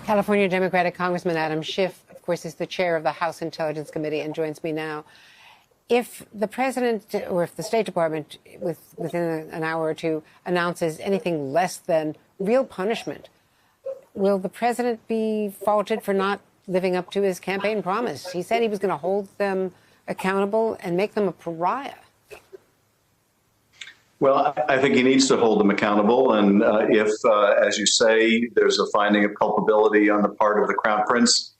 California Democratic Congressman Adam Schiff, of course, is the chair of the House Intelligence Committee and joins me now. If the president or if the State Department within an hour or two announces anything less than real punishment, will the president be faulted for not living up to his campaign promise? He said he was going to hold them accountable and make them a pariah. Well, I think he needs to hold them accountable. And if, as you say, there's a finding of culpability on the part of the Crown Prince,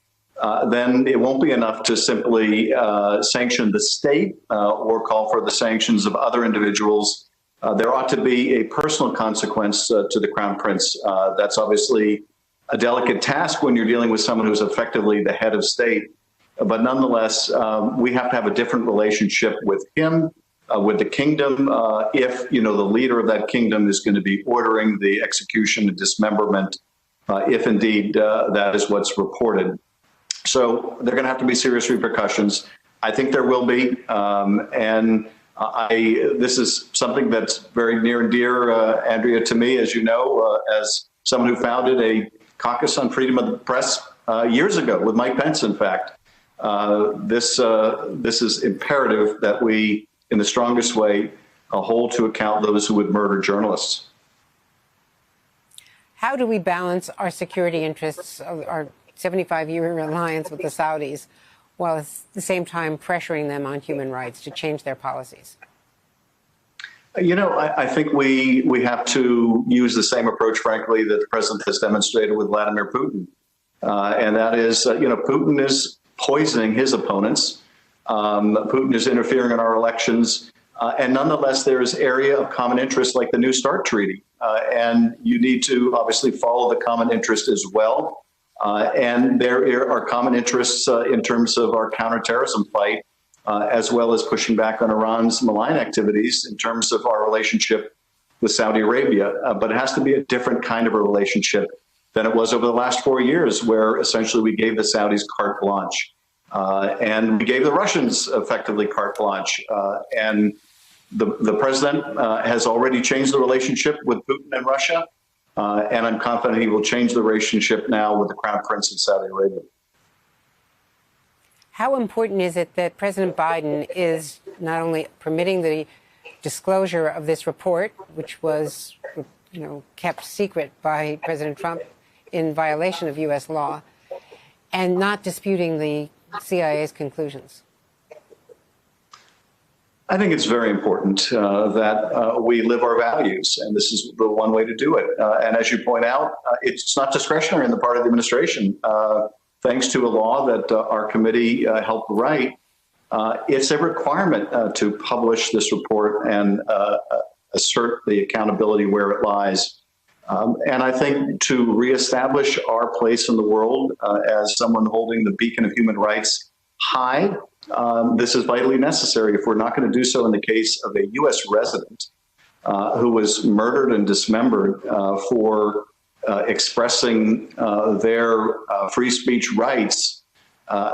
then it won't be enough to simply sanction the state or call for the sanctions of other individuals. There ought to be a personal consequence to the Crown Prince. That's obviously a delicate task when you're dealing with someone who's effectively the head of state. But nonetheless, we have to have a different relationship with him, with the kingdom, if, the leader of that kingdom is going to be ordering the execution and dismemberment, if indeed that is what's reported. So there are going to have to be serious repercussions. I think there will be. This is something that's very near and dear, Andrea, to me, as you know, as someone who founded a caucus on freedom of the press years ago with Mike Pence, in fact. This is imperative that we, in the strongest way, hold to account those who would murder journalists. How do we balance our security interests, our 75-year alliance with the Saudis, while at the same time pressuring them on human rights to change their policies? I think we have to use the same approach, frankly, that the president has demonstrated with Vladimir Putin. And that is, Putin is poisoning his opponents. Putin is interfering in our elections. And nonetheless, there is area of common interest like the New START Treaty. And you need to obviously follow the common interest as well. And there are common interests in terms of our counterterrorism fight, as well as pushing back on Iran's malign activities in terms of our relationship with Saudi Arabia. But it has to be a different kind of a relationship than it was over the last 4 years, where essentially we gave the Saudis carte blanche. And we gave the Russians effectively carte blanche. And the president has already changed the relationship with Putin and Russia. And I'm confident he will change the relationship now with the Crown Prince of Saudi Arabia. How important is it that President Biden is not only permitting the disclosure of this report, which was, kept secret by President Trump in violation of U.S. law, and not disputing the CIA's conclusions? I think it's very important that we live our values, and this is the one way to do it. And as you point out, it's not discretionary on the part of the administration. Thanks to a law that our committee helped write, it's a requirement to publish this report and assert the accountability where it lies. And I think to reestablish our place in the world as someone holding the beacon of human rights high, this is vitally necessary. If we're not going to do so in the case of a U.S. resident who was murdered and dismembered for expressing their free speech rights,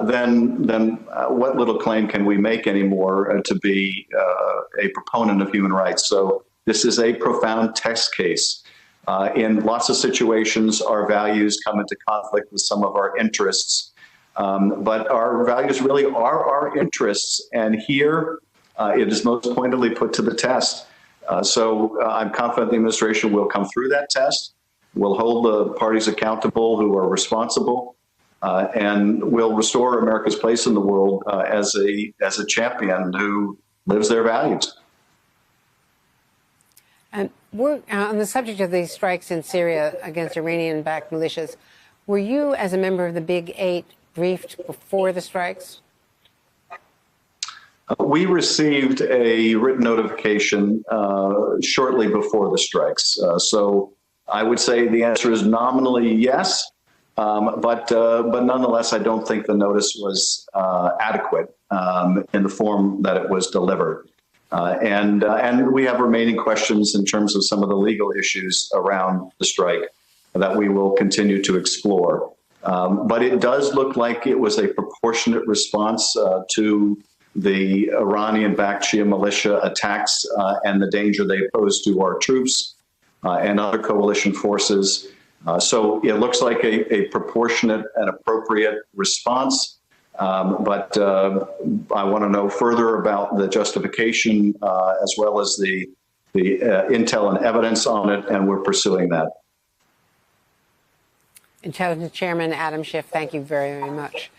then what little claim can we make anymore to be a proponent of human rights? So this is a profound test case. In lots of situations, our values come into conflict with some of our interests. But our values really are our interests. And here it is most pointedly put to the test. So I'm confident the administration will come through that test, will hold the parties accountable who are responsible, and will restore America's place in the world as a champion who lives their values. And we're on the subject of these strikes in Syria against Iranian-backed militias. Were you, as a member of the Big Eight, briefed before the strikes? We received a written notification shortly before the strikes. So I would say the answer is nominally yes, but nonetheless, I don't think the notice was adequate in the form that it was delivered. And we have remaining questions in terms of some of the legal issues around the strike that we will continue to explore. But it does look like it was a proportionate response to the Iranian-backed Shia militia attacks and the danger they pose to our troops and other coalition forces. So it looks like a proportionate and appropriate response. But I want to know further about the justification as well as the intel and evidence on it, and we're pursuing that. Intelligence Chairman Adam Schiff, thank you very, very much.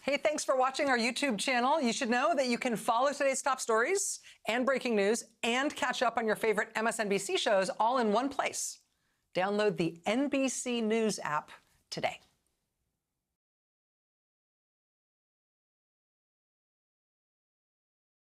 Hey, thanks for watching our YouTube channel. You should know that you can follow today's top stories and breaking news and catch up on your favorite MSNBC shows all in one place. Download the NBC News app today.